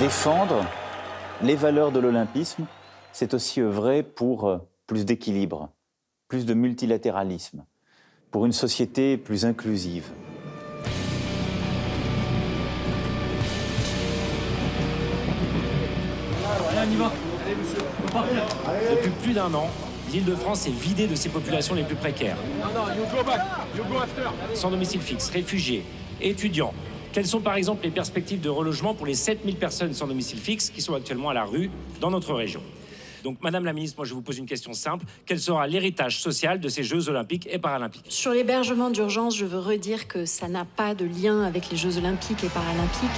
Défendre les valeurs de l'olympisme, c'est aussi œuvrer pour plus d'équilibre, plus de multilatéralisme, pour une société plus inclusive. Allez, on y va. Allez, monsieur. Depuis plus d'un an, l'Île-de-France est vidée de ses populations les plus précaires. Non, you go back, you go after. Sans domicile fixe, réfugiés, étudiants. Quelles sont par exemple les perspectives de relogement pour les 7000 personnes sans domicile fixe qui sont actuellement à la rue dans notre région? Donc, Madame la Ministre, moi je vous pose une question simple. Quel sera l'héritage social de ces Jeux Olympiques et Paralympiques? Sur l'hébergement d'urgence, je veux redire que ça n'a pas de lien avec les Jeux Olympiques et Paralympiques.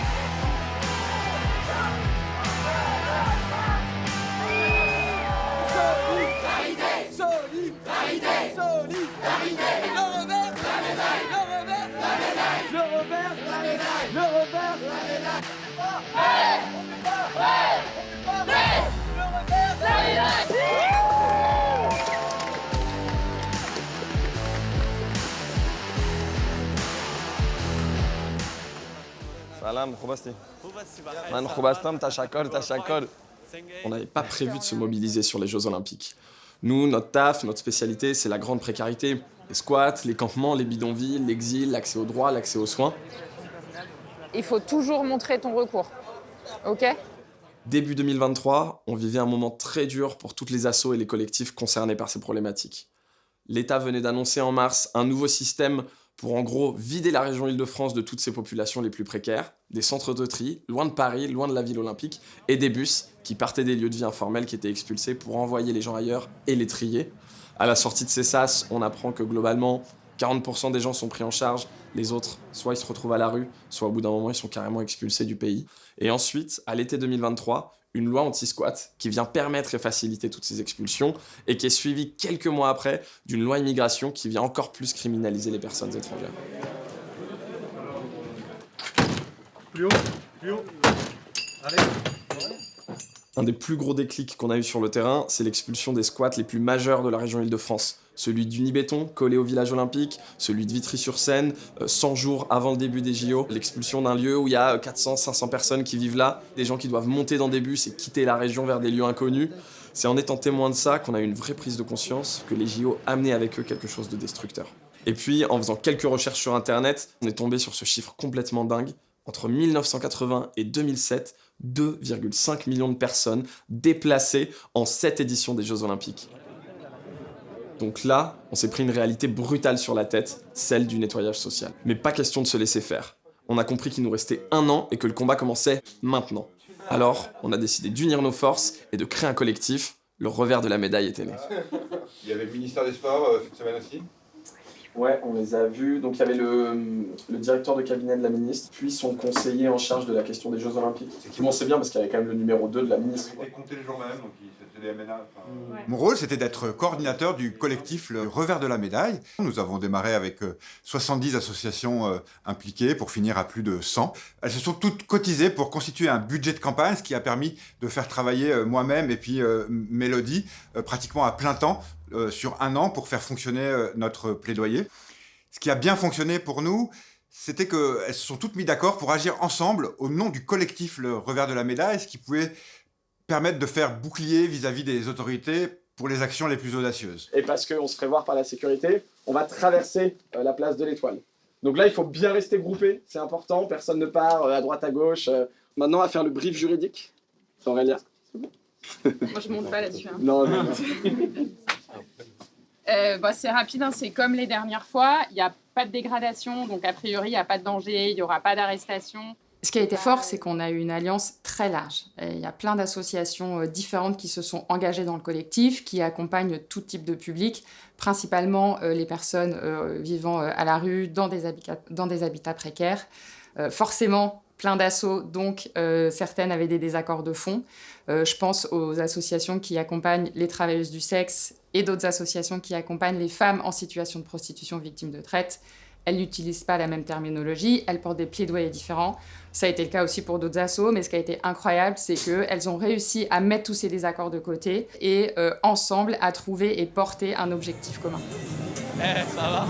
On n'avait pas prévu de se mobiliser sur les Jeux Olympiques. Nous, notre taf, notre spécialité, c'est la grande précarité. Les squats, les campements, les bidonvilles, l'exil, l'accès aux droits, l'accès aux soins. Il faut toujours montrer ton recours, ok? Début 2023, on vivait un moment très dur pour toutes les assos et les collectifs concernés par ces problématiques. L'État venait d'annoncer en mars un nouveau système pour en gros vider la région Île-de-France de toutes ses populations les plus précaires, des centres de tri, loin de Paris, loin de la ville olympique, et des bus qui partaient des lieux de vie informels qui étaient expulsés pour envoyer les gens ailleurs et les trier. À la sortie de ces SAS, on apprend que globalement, 40% des gens sont pris en charge, les autres, soit ils se retrouvent à la rue, soit au bout d'un moment, ils sont carrément expulsés du pays. Et ensuite, à l'été 2023, une loi anti-squat qui vient permettre et faciliter toutes ces expulsions et qui est suivie quelques mois après d'une loi immigration qui vient encore plus criminaliser les personnes étrangères. Plus haut, plus haut. Allez. Un des plus gros déclics qu'on a eu sur le terrain, c'est l'expulsion des squats les plus majeurs de la région Île-de-France. Celui d'Unibéton, collé au village olympique, celui de Vitry-sur-Seine, 100 jours avant le début des JO, l'expulsion d'un lieu où il y a 400-500 personnes qui vivent là, des gens qui doivent monter dans des bus et quitter la région vers des lieux inconnus. C'est en étant témoin de ça qu'on a eu une vraie prise de conscience que les JO amenaient avec eux quelque chose de destructeur. Et puis, en faisant quelques recherches sur Internet, on est tombé sur ce chiffre complètement dingue. Entre 1980 et 2007, 2,5 millions de personnes déplacées en 7 éditions des Jeux Olympiques. Donc là, on s'est pris une réalité brutale sur la tête, celle du nettoyage social. Mais pas question de se laisser faire. On a compris qu'il nous restait 1 an et que le combat commençait maintenant. Alors, on a décidé d'unir nos forces et de créer un collectif. Le revers de la médaille était né. Il y avait le ministère des Sports cette semaine aussi. Ouais, on les a vus. Donc il y avait le directeur de cabinet de la ministre, puis son conseiller en charge de la question des Jeux Olympiques. Effectivement, c'est bien parce qu'il y avait quand même le numéro 2 de la ministre. C'était compté les jours même, donc c'était des MNA. Mon rôle, c'était d'être coordinateur du collectif Le Revers de la Médaille. Nous avons démarré avec 70 associations impliquées pour finir à plus de 100. Elles se sont toutes cotisées pour constituer un budget de campagne, ce qui a permis de faire travailler moi-même et puis Mélodie pratiquement à plein temps sur 1 an pour faire fonctionner notre plaidoyer. Ce qui a bien fonctionné pour nous, c'était qu'elles se sont toutes mises d'accord pour agir ensemble au nom du collectif Le Revers de la Médaille, ce qui pouvait permettre de faire bouclier vis-à-vis des autorités pour les actions les plus audacieuses. Et parce qu'on se ferait voir par la sécurité, on va traverser la place de l'Étoile. Donc là, il faut bien rester groupé, c'est important, personne ne part à droite à gauche. Maintenant, on va faire le brief juridique. C'est Aurélia. C'est bon. Moi, je monte pas là-dessus. Hein. Non. C'est rapide, hein, c'est comme les dernières fois. Il n'y a pas de dégradation, donc a priori, il n'y a pas de danger, il n'y aura pas d'arrestation. Ce qui a été fort, c'est qu'on a eu une alliance très large. Il y a plein d'associations différentes qui se sont engagées dans le collectif, qui accompagnent tout type de public, principalement les personnes vivant à la rue, dans des habitats précaires. Forcément, plein d'assauts, donc certaines avaient des désaccords de fond. Je pense aux associations qui accompagnent les travailleuses du sexe et d'autres associations qui accompagnent les femmes en situation de prostitution victimes de traite. Elles n'utilisent pas la même terminologie, elles portent des plaidoyers différents. Ça a été le cas aussi pour d'autres assos, mais ce qui a été incroyable, c'est qu'elles ont réussi à mettre tous ces désaccords de côté et ensemble à trouver et porter un objectif commun. Ça va?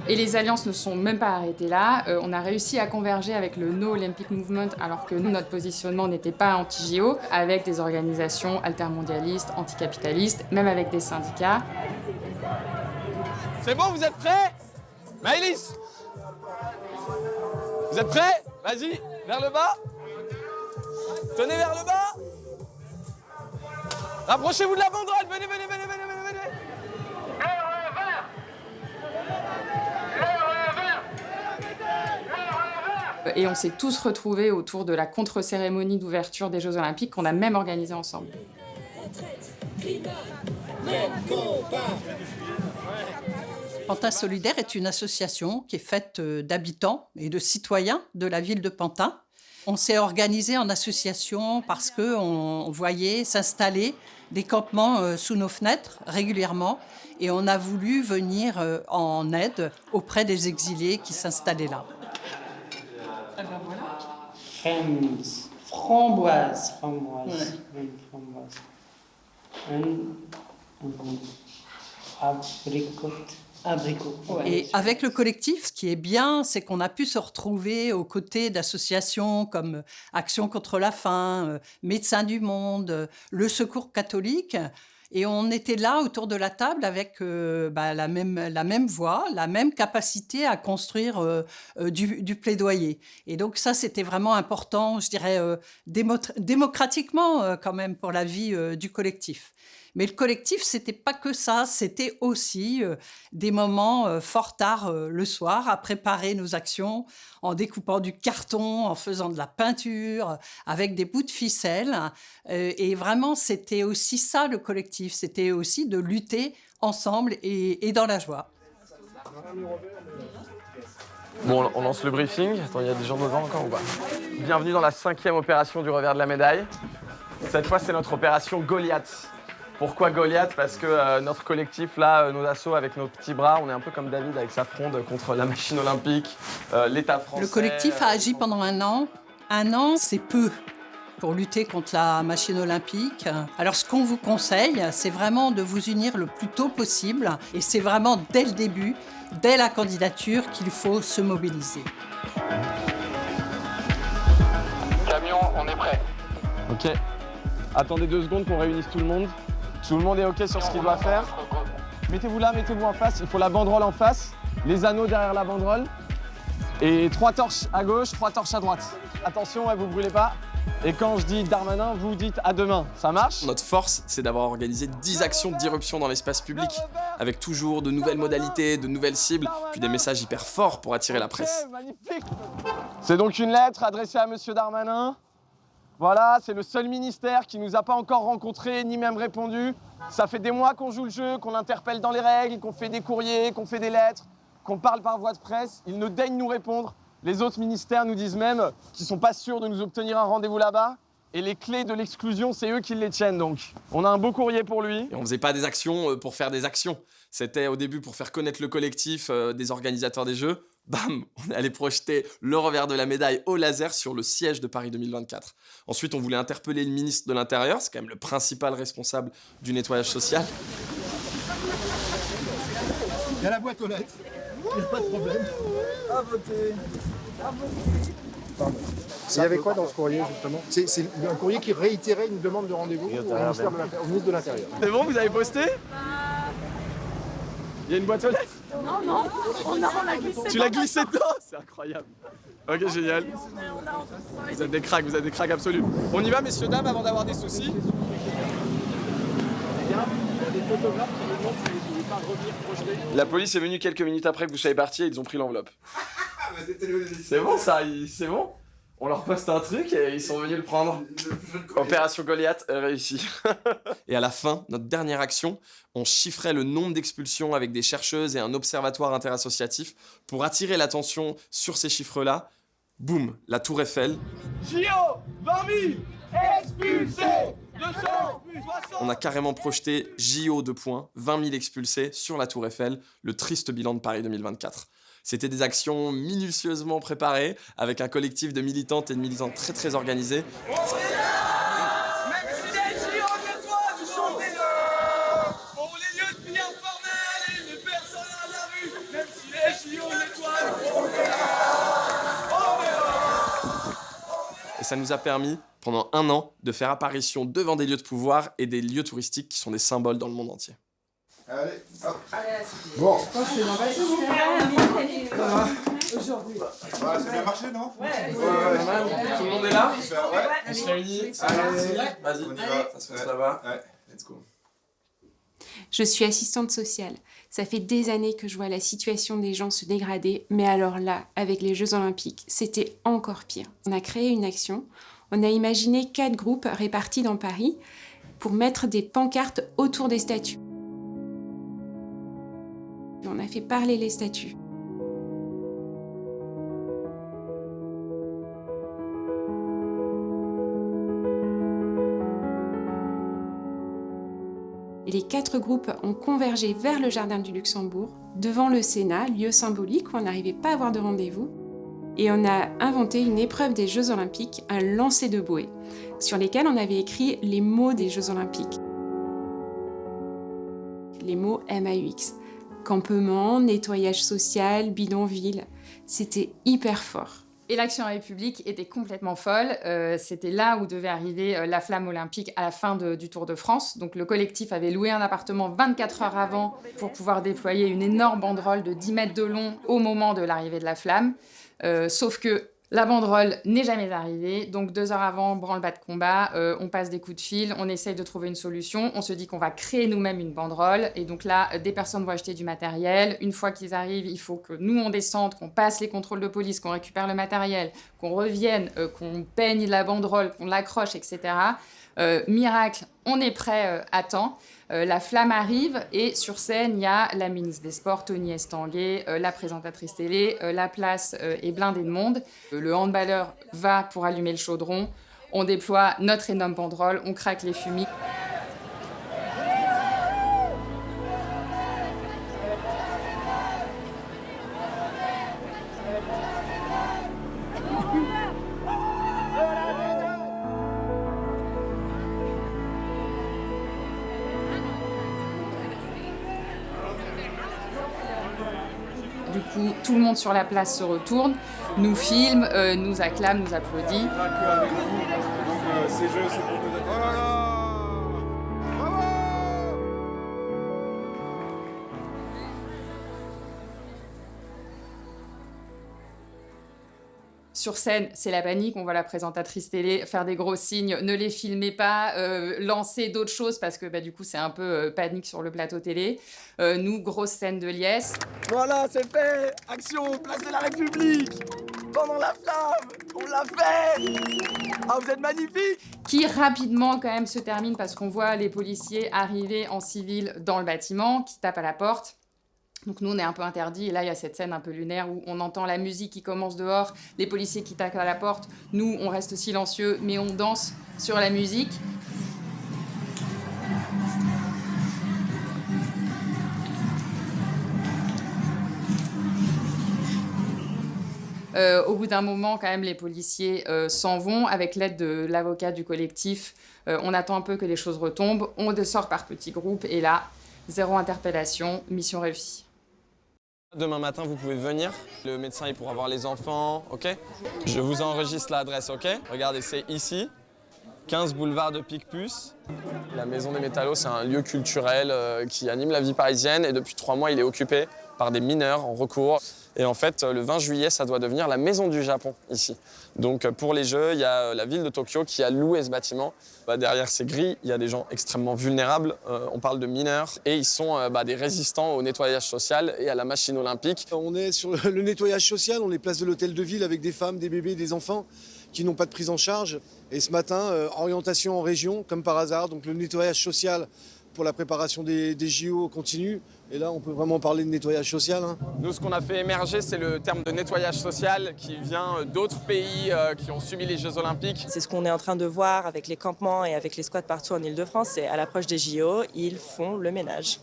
Et les alliances ne sont même pas arrêtées là. On a réussi à converger avec le No Olympic Movement, alors que nous, notre positionnement n'était pas anti-JO, avec des organisations altermondialistes, anticapitalistes, même avec des syndicats. C'est bon, vous êtes prêts? Maëlys, vous êtes prêts? Vas-y, vers le bas. Tenez vers le bas. Rapprochez-vous de la banderole. Venez. Et on s'est tous retrouvés autour de la contre-cérémonie d'ouverture des Jeux Olympiques qu'on a même organisée ensemble. Pantin Solidaire est une association qui est faite d'habitants et de citoyens de la ville de Pantin. On s'est organisé en association parce qu'on voyait s'installer des campements sous nos fenêtres régulièrement et on a voulu venir en aide auprès des exilés qui s'installaient là. Ah ben voilà. Framboise. Abricot. Et avec le collectif, ce qui est bien, c'est qu'on a pu se retrouver aux côtés d'associations comme Action contre la faim, Médecins du Monde, le Secours catholique. Et on était là autour de la table avec la même voix, la même capacité à construire du plaidoyer. Et donc ça, c'était vraiment important, je dirais, démocratiquement quand même pour la vie du collectif. Mais le collectif, c'était pas que ça, c'était aussi des moments fort tard le soir à préparer nos actions en découpant du carton, en faisant de la peinture, avec des bouts de ficelle. Et vraiment, c'était aussi ça le collectif, c'était aussi de lutter ensemble et dans la joie. Bon, on lance le briefing. Attends, il y a des gens devant encore ou pas? Bienvenue dans la 5e opération du revers de la médaille. Cette fois, c'est notre opération Goliath. Pourquoi Goliath? Parce que notre collectif, là, nos assos avec nos petits bras, on est un peu comme David avec sa fronde contre la machine olympique, l'État français. Le collectif a agi pendant 1 an. 1 an, c'est peu pour lutter contre la machine olympique. Alors ce qu'on vous conseille, c'est vraiment de vous unir le plus tôt possible. Et c'est vraiment dès le début, dès la candidature, qu'il faut se mobiliser. Camion, on est prêt. Ok. Attendez 2 secondes qu'on réunisse tout le monde. Tout le monde est OK sur ce qu'il doit faire. Mettez-vous là, mettez-vous en face. Il faut la banderole en face, les anneaux derrière la banderole. Et 3 torches à gauche, 3 torches à droite. Attention, vous brûlez pas. Et quand je dis Darmanin, vous dites à demain. Ça marche? Notre force, c'est d'avoir organisé 10 actions d'irruption dans l'espace public, avec toujours de nouvelles modalités, de nouvelles cibles, puis des messages hyper forts pour attirer la presse. Magnifique. C'est donc une lettre adressée à Monsieur Darmanin. Voilà, c'est le seul ministère qui nous a pas encore rencontrés, ni même répondu. Ça fait des mois qu'on joue le jeu, qu'on interpelle dans les règles, qu'on fait des courriers, qu'on fait des lettres, qu'on parle par voie de presse. Ils ne daignent nous répondre. Les autres ministères nous disent même qu'ils sont pas sûrs de nous obtenir un rendez-vous là-bas. Et les clés de l'exclusion, c'est eux qui les tiennent donc. On a un beau courrier pour lui. Et on faisait pas des actions pour faire des actions. C'était au début pour faire connaître le collectif des organisateurs des Jeux. Bam, on est allé projeter le revers de la médaille au laser sur le siège de Paris 2024. Ensuite, on voulait interpeller le ministre de l'Intérieur, c'est quand même le principal responsable du nettoyage social. Il y a la boîte aux lettres. Il n'y a pas de problème. À voter. À voter. Pardon. Il y avait quoi dans ce courrier, justement? C'est un courrier qui réitérait une demande de rendez-vous au ministre de l'Intérieur. C'est bon, vous avez posté? Il y a une boîte aux lettres? Non, on a glissé. Tu l'as glissé dedans? C'est incroyable. Ok, génial. Vous êtes des cracks absolus. On y va, messieurs, dames, avant d'avoir des soucis. La police est venue quelques minutes après que vous soyez partis et ils ont pris l'enveloppe. C'est bon ça, c'est bon? On leur poste un truc et ils sont venus le prendre. Opération Goliath réussie. Et à la fin, notre dernière action, on chiffrait le nombre d'expulsions avec des chercheuses et un observatoire interassociatif pour attirer l'attention sur ces chiffres-là. Boum, la Tour Eiffel. JO 20 000 expulsés, 260. On a carrément projeté JO 20 000 expulsés sur la Tour Eiffel, le triste bilan de Paris 2024. C'était des actions minutieusement préparées, avec un collectif de militantes et de militants très très organisés. On est là! Même si les JO nettoient, vous chantez-le! Pour les lieux de vie informels et les personnes à la rue, même si les JO Et ça nous a permis, pendant 1 an, de faire apparition devant des lieux de pouvoir et des lieux touristiques qui sont des symboles dans le monde entier. Allez, hop. Bon. Ça va. Aujourd'hui. Ça a bien marché, non? Ouais. Tout le monde est là? Ouais. On se réunit. Vas-y, on y va. Ça va. Ouais. Let's go. Je suis assistante sociale. Ça fait des années que je vois la situation des gens se dégrader, mais alors là, avec les Jeux Olympiques, c'était encore pire. On a créé une action, on a imaginé 4 groupes répartis dans Paris pour mettre des pancartes autour des statues. On a fait parler les statues. Et les 4 groupes ont convergé vers le Jardin du Luxembourg, devant le Sénat, lieu symbolique où on n'arrivait pas à avoir de rendez-vous. Et on a inventé une épreuve des Jeux Olympiques, un lancer de bouée, sur lesquels on avait écrit les mots des Jeux Olympiques. Les mots MAUX. Campement, nettoyage social, bidonville. C'était hyper fort. Et l'Action République était complètement folle. C'était là où devait arriver la flamme olympique à la fin du Tour de France. Donc le collectif avait loué un appartement 24 heures avant pour pouvoir déployer une énorme banderole de 10 mètres de long au moment de l'arrivée de la flamme. Sauf que la banderole n'est jamais arrivée. Donc 2 heures avant, branle-bas de combat, on passe des coups de fil, on essaye de trouver une solution. On se dit qu'on va créer nous-mêmes une banderole. Et donc là, des personnes vont acheter du matériel. Une fois qu'ils arrivent, il faut que nous, on descende, qu'on passe les contrôles de police, qu'on récupère le matériel, qu'on revienne, qu'on peigne la banderole, qu'on l'accroche, etc. Miracle, on est prêt à temps. La flamme arrive et sur scène, il y a la ministre des Sports, Tony Estanguet, la présentatrice télé. La place est blindée de monde. Le handballeur va pour allumer le chaudron. On déploie notre énorme banderole, on craque les fumis. Du coup, tout le monde sur la place se retourne, nous filme, nous acclame, nous applaudit. Ces jeux, c'est pour nous. Oh là là! Bravo! Sur scène, c'est la panique, on voit la présentatrice télé faire des gros signes, ne les filmez pas, lancer d'autres choses parce que du coup c'est un peu panique sur le plateau télé. Nous, grosse scène de liesse. Voilà, c'est fait. Action, place de la République. Pendant la flamme, on l'a fait. Ah, vous êtes magnifiques. Qui rapidement quand même se termine parce qu'on voit les policiers arriver en civil dans le bâtiment, qui tapent à la porte. Donc nous, on est un peu interdits. Et là, il y a cette scène un peu lunaire où on entend la musique qui commence dehors, les policiers qui tapent à la porte. Nous, on reste silencieux, mais on danse sur la musique. Au bout d'un moment, quand même, les policiers s'en vont avec l'aide de l'avocat du collectif. On attend un peu que les choses retombent. On sort par petits groupes et là, 0 interpellation, mission réussie. Demain matin, vous pouvez venir. Le médecin, il pourra voir les enfants, ok? Je vous enregistre l'adresse, ok? Regardez, c'est ici, 15 boulevard de Picpus. La Maison des Métallos, c'est un lieu culturel qui anime la vie parisienne et depuis 3 mois, il est occupé par des mineurs en recours. Et en fait, le 20 juillet, ça doit devenir la Maison du Japon, ici. Donc pour les Jeux, il y a la ville de Tokyo qui a loué ce bâtiment. Derrière ces grilles, il y a des gens extrêmement vulnérables. On parle de mineurs. Et ils sont des résistants au nettoyage social et à la machine olympique. On est sur le nettoyage social, on est place de l'hôtel de ville avec des femmes, des bébés, des enfants qui n'ont pas de prise en charge. Et ce matin, orientation en région, comme par hasard. Donc le nettoyage social pour la préparation des JO continue. Et là, on peut vraiment parler de nettoyage social. Nous, ce qu'on a fait émerger, c'est le terme de nettoyage social qui vient d'autres pays qui ont subi les Jeux Olympiques. C'est ce qu'on est en train de voir avec les campements et avec les squats partout en Ile-de-France. C'est à l'approche des JO, ils font le ménage.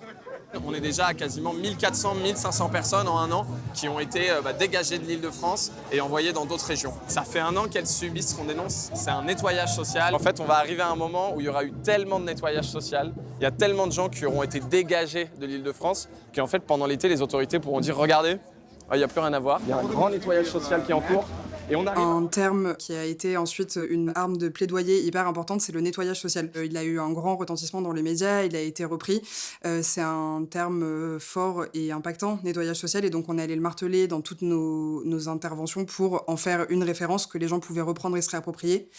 On est déjà à quasiment 1400, 1500 personnes en 1 an qui ont été dégagées de l'Île-de-France et envoyées dans d'autres régions. Ça fait 1 an qu'elles subissent ce qu'on dénonce, c'est un nettoyage social. En fait, on va arriver à un moment où il y aura eu tellement de nettoyage social, il y a tellement de gens qui auront été dégagés de l'Île-de-France qu'en fait, pendant l'été, les autorités pourront dire « Regardez, il n'y a plus rien à voir. Il y a un grand nettoyage social qui est en cours. Et on arrive... Un terme qui a été ensuite une arme de plaidoyer hyper importante, c'est le nettoyage social. Il a eu un grand retentissement dans les médias, il a été repris. C'est un terme fort et impactant, nettoyage social, et donc on est allé le marteler dans toutes nos interventions pour en faire une référence que les gens pouvaient reprendre et se réapproprier.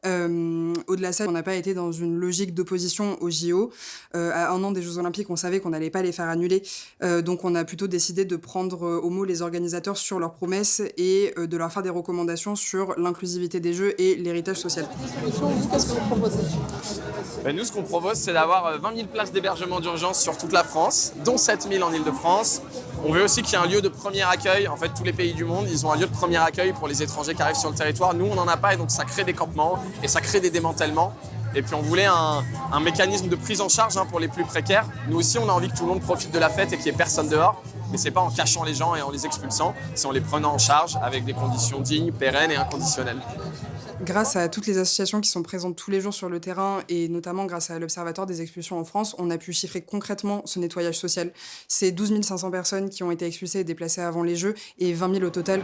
Au-delà de ça, on n'a pas été dans une logique d'opposition aux JO. À un an des Jeux Olympiques, on savait qu'on n'allait pas les faire annuler. Donc on a plutôt décidé de prendre au mot les organisateurs sur leurs promesses et de leur faire des recommandations sur l'inclusivité des Jeux et l'héritage social. Qu'est-ce que vous proposez ? Nous, ce qu'on propose, c'est d'avoir 20 000 places d'hébergement d'urgence sur toute la France, dont 7 000 en Ile-de-France. On veut aussi qu'il y ait un lieu de premier accueil. En fait, tous les pays du monde, ils ont un lieu de premier accueil pour les étrangers qui arrivent sur le territoire. Nous, on n'en a pas, et donc ça crée des campements et ça crée des démantèlements. Et puis on voulait un mécanisme de prise en charge pour les plus précaires. Nous aussi, on a envie que tout le monde profite de la fête et qu'il n'y ait personne dehors. Mais c'est pas en cachant les gens et en les expulsant, c'est en les prenant en charge avec des conditions dignes, pérennes et inconditionnelles. Grâce à toutes les associations qui sont présentes tous les jours sur le terrain et notamment grâce à l'Observatoire des expulsions en France, on a pu chiffrer concrètement ce nettoyage social. C'est 12 500 personnes qui ont été expulsées et déplacées avant les Jeux et 20 000 au total.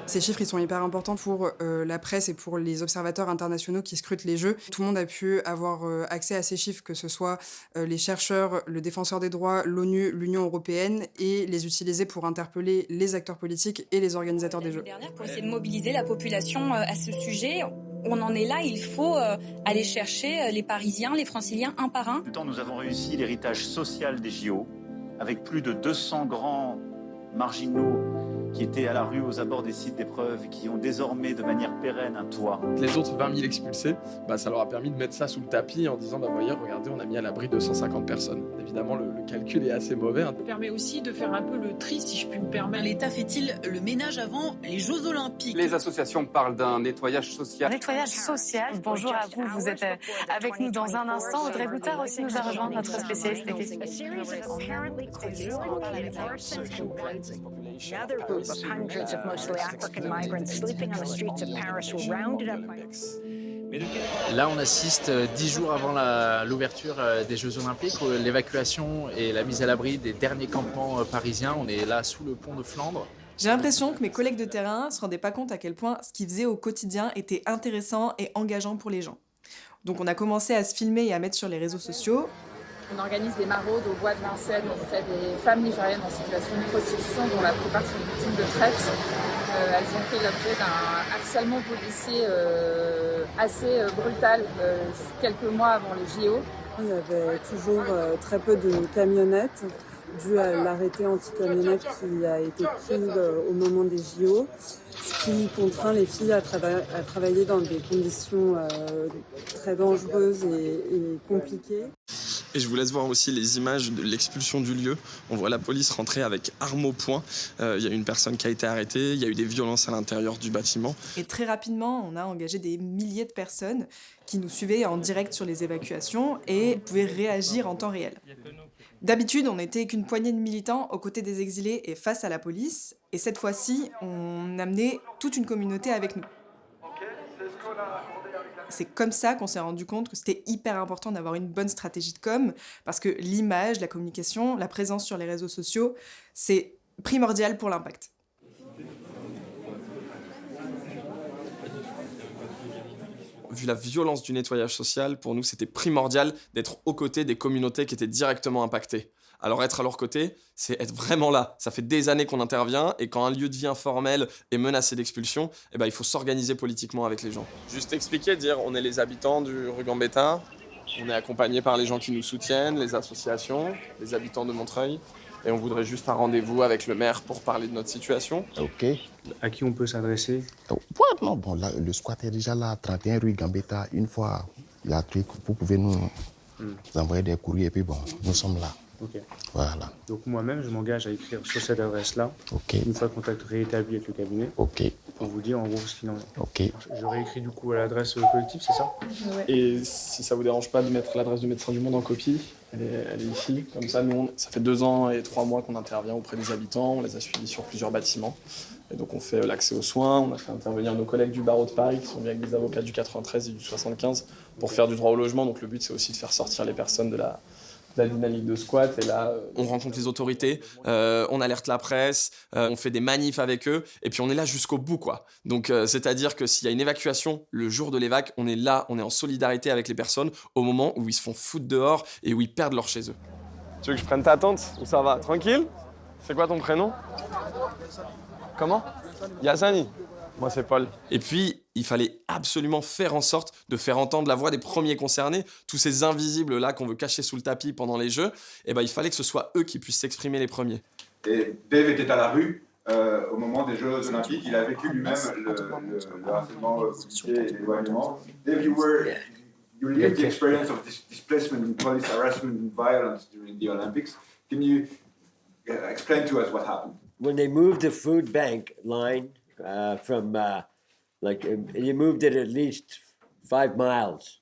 Ces chiffres, ils sont hyper importants pour la presse et pour les observateurs internationaux qui scrutent les Jeux. Tout le monde a pu avoir accès à ces chiffres, que ce soit les chercheurs, le défenseur des droits, l'ONU, l'Union européenne, et les utiliser pour interpeller les acteurs politiques et les organisateurs des Jeux. Pour essayer de mobiliser la population à ce sujet, on en est là, il faut aller chercher les Parisiens, les Franciliens, un par un. Nous avons réussi l'héritage social des JO, avec plus de 200 grands marginaux qui étaient à la rue aux abords des sites d'épreuves, qui ont désormais de manière pérenne un toit. Les autres 20 000 expulsés, ça leur a permis de mettre ça sous le tapis en disant voyez, regardez, on a mis à l'abri 250 personnes. Évidemment, le calcul est assez mauvais. Ça permet aussi de faire un peu le tri, si je puis me permettre. L'État fait-il le ménage avant les Jeux Olympiques ? Les associations parlent d'un nettoyage social. Nettoyage social. Bonjour à vous, vous êtes avec nous dans un instant. Audrey Boutard aussi nous a rejoint, notre spécialiste des questions. Of hundreds of mostly African migrants sleeping on the streets of Paris were rounded up by... Là, on assiste 10 jours avant l'ouverture des Jeux Olympiques, l'évacuation et la mise à l'abri des derniers campements parisiens. On est là sous le pont de Flandre. J'ai l'impression que mes collègues de terrain ne se rendaient pas compte à quel point ce qu'ils faisaient au quotidien était intéressant et engageant pour les gens. Donc on a commencé à se filmer et à mettre sur les réseaux sociaux. On organise des maraudes au bois de Vincennes auprès des femmes nigériennes en situation de prostitution dont la plupart sont victimes de traite. Elles ont fait l'objet d'un harcèlement policier assez brutal quelques mois avant les JO. Il y avait toujours très peu de camionnettes dû à l'arrêté anti-camionnette qui a été pris au moment des JO, ce qui contraint les filles à travailler dans des conditions très dangereuses et compliquées. Et je vous laisse voir aussi les images de l'expulsion du lieu. On voit la police rentrer avec arme au poing. Il y a une personne qui a été arrêtée. Il y a eu des violences à l'intérieur du bâtiment. Et très rapidement, on a engagé des milliers de personnes qui nous suivaient en direct sur les évacuations et pouvaient réagir en temps réel. D'habitude, on n'était qu'une poignée de militants aux côtés des exilés et face à la police. Et cette fois-ci, on amenait toute une communauté avec nous. C'est comme ça qu'on s'est rendu compte que c'était hyper important d'avoir une bonne stratégie de com, parce que l'image, la communication, la présence sur les réseaux sociaux, c'est primordial pour l'impact. Vu la violence du nettoyage social, pour nous, c'était primordial d'être aux côtés des communautés qui étaient directement impactées. Alors être à leur côté, c'est être vraiment là. Ça fait des années qu'on intervient et quand un lieu de vie informel est menacé d'expulsion, il faut s'organiser politiquement avec les gens. Juste expliquer, dire on est les habitants du rue Gambetta, on est accompagnés par les gens qui nous soutiennent, les associations, les habitants de Montreuil. Et on voudrait juste un rendez-vous avec le maire pour parler de notre situation. Ok. À qui on peut s'adresser? Là, le squat est déjà là, 31 rue Gambetta. Une fois il y a un truc, vous pouvez nous envoyer des courriers et puis nous sommes là. Ok. Voilà. Donc moi-même, je m'engage à écrire sur cette adresse-là. Ok. Une fois contact réétabli avec le cabinet. Ok. Pour vous dire en gros ce qu'il en est. Ok. Je réécris du coup à l'adresse collective, c'est ça? Ouais. Et si ça vous dérange pas de mettre l'adresse de Médecins du Monde en copie, elle est ici. Comme ça, nous, ça fait 2 ans et 3 mois qu'on intervient auprès des habitants. On les a suivis sur plusieurs bâtiments. Et donc on fait l'accès aux soins. On a fait intervenir nos collègues du barreau de Paris qui sont venus avec des avocats du 93 et du 75 pour faire du droit au logement. Donc le but, c'est aussi de faire sortir les personnes de la dynamique de squat. Et là, on rencontre les autorités, on alerte la presse, on fait des manifs avec eux, et puis on est là jusqu'au bout, quoi. Donc, c'est-à-dire que s'il y a une évacuation, le jour de l'évac, on est là, on est en solidarité avec les personnes au moment où ils se font foutre dehors et où ils perdent leur chez eux. Tu veux que je prenne ta tente ou ça va? Tranquille? C'est quoi ton prénom? Comment? Yassani. Moi, c'est Paul. Et puis, il fallait absolument faire en sorte de faire entendre la voix des premiers concernés, tous ces invisibles-là qu'on veut cacher sous le tapis pendant les Jeux. Et ben, il fallait que ce soit eux qui puissent s'exprimer les premiers. Et Dave était à la rue au moment des Jeux Olympiques. Il a vécu lui-même le harcèlement policier et l'éloignement. Dave, you lived the experience of displacement and police harassment and violence during the Olympics. Can you explain to us what happened? When they moved the food bank line from you moved it at least 5 miles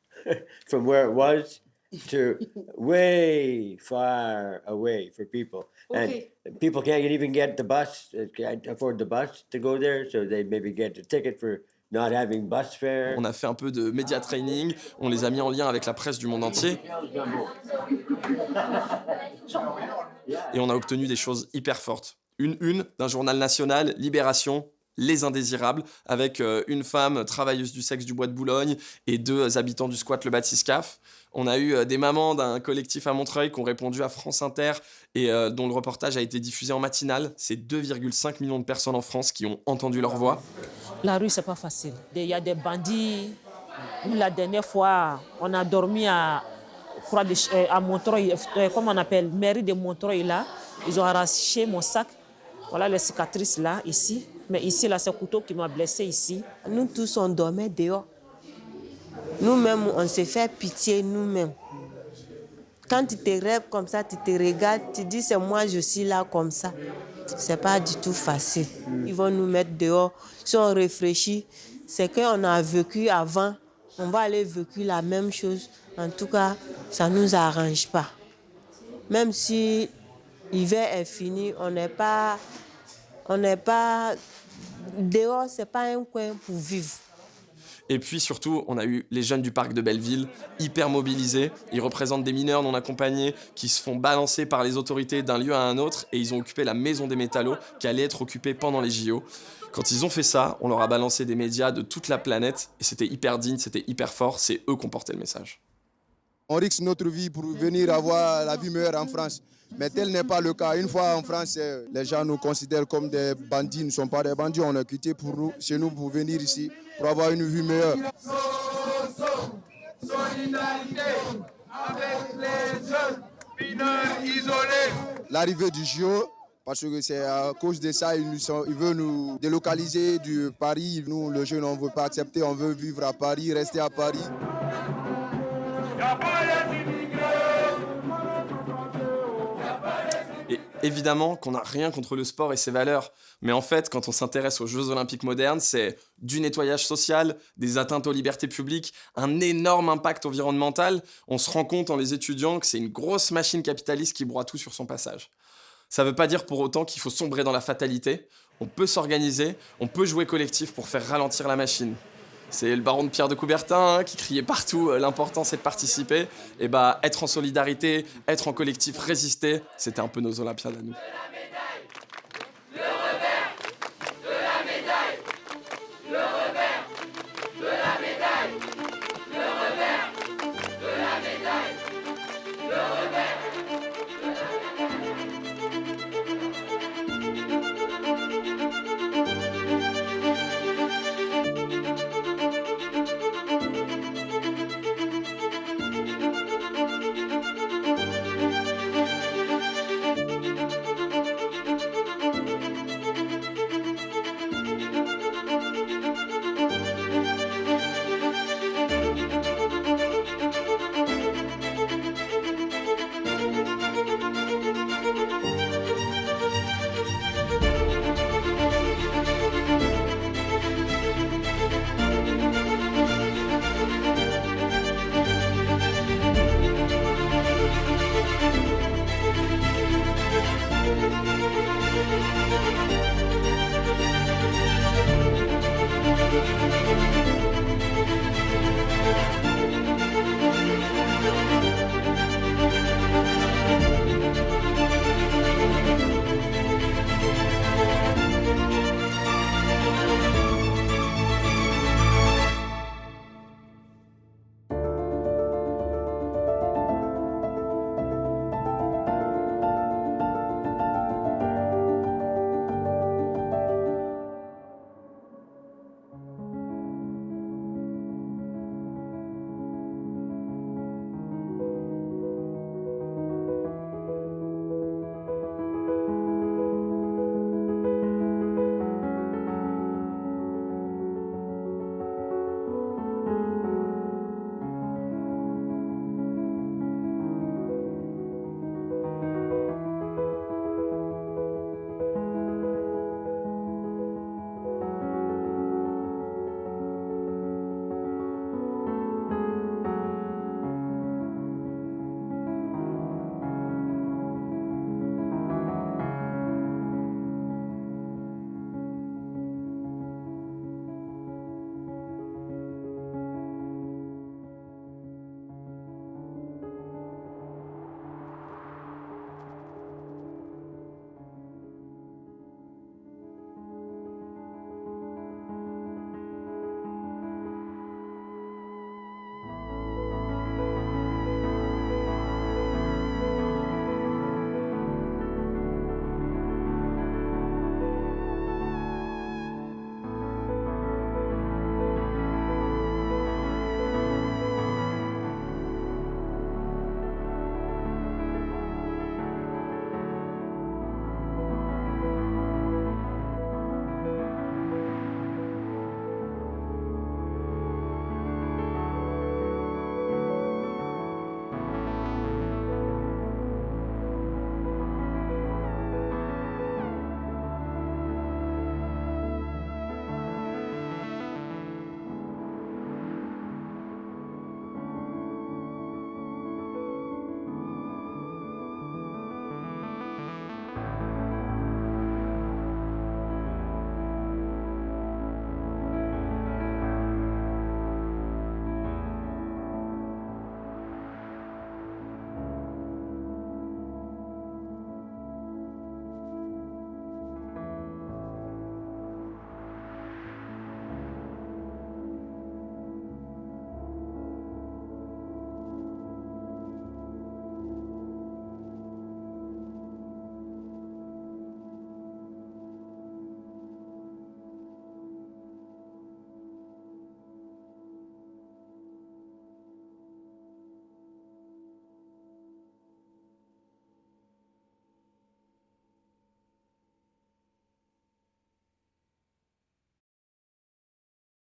from where it was to way far away for people. Okay. And people can't even get the bus, can't afford the bus to go there, so they maybe get a ticket for not having bus fare. On a fait un peu de media training, on les a mis en lien avec la presse du monde entier. Et on a obtenu des choses hyper fortes. Une d'un journal national, Libération, Les Indésirables, avec une femme travailleuse du sexe du Bois de Boulogne et 2 habitants du squat Le Bathyscaphe. On a eu des mamans d'un collectif à Montreuil qui ont répondu à France Inter et dont le reportage a été diffusé en matinale. C'est 2,5 millions de personnes en France qui ont entendu leur voix. La rue, c'est pas facile. Il y a des bandits. La dernière fois, on a dormi à Montreuil, comment on appelle, mairie de Montreuil là. Ils ont arraché mon sac. Voilà les cicatrices là, ici. Mais ici, là, c'est le couteau qui m'a blessé ici. Nous tous, on dormait dehors. Nous-mêmes, on se fait pitié nous-mêmes. Quand tu te rêves comme ça, tu te regardes, tu dis c'est moi, je suis là comme ça. C'est pas du tout facile. Ils vont nous mettre dehors. Si on réfléchit, c'est qu'on a vécu avant. On va aller vécu la même chose. En tout cas, ça ne nous arrange pas. Même si l'hiver est fini, on n'est pas dehors, c'est pas un coin pour vivre. Et puis surtout, on a eu les jeunes du parc de Belleville, hyper mobilisés. Ils représentent des mineurs non accompagnés qui se font balancer par les autorités d'un lieu à un autre et ils ont occupé la maison des métallos qui allait être occupée pendant les JO. Quand ils ont fait ça, on leur a balancé des médias de toute la planète et c'était hyper digne, c'était hyper fort, c'est eux qui ont porté le message. On risque notre vie pour venir avoir la vie meilleure en France. Mais tel n'est pas le cas. Une fois en France, les gens nous considèrent comme des bandits. Nous ne sommes pas des bandits, on a quitté chez nous pour venir ici, pour avoir une vie meilleure. Solidarité avec les jeunes mineurs isolés. L'arrivée du JO, parce que c'est à cause de ça, ils veulent nous délocaliser du Paris. Nous, les jeunes, on ne veut pas accepter, on veut vivre à Paris, rester à Paris. Et évidemment qu'on n'a rien contre le sport et ses valeurs, mais en fait, quand on s'intéresse aux Jeux Olympiques modernes, c'est du nettoyage social, des atteintes aux libertés publiques, un énorme impact environnemental. On se rend compte en les étudiant que c'est une grosse machine capitaliste qui broie tout sur son passage. Ça ne veut pas dire pour autant qu'il faut sombrer dans la fatalité. On peut s'organiser, on peut jouer collectif pour faire ralentir la machine. C'est le baron de Pierre de Coubertin qui criait partout l'important c'est de participer. Et être en solidarité, être en collectif, résister, c'était un peu nos Olympiades à nous.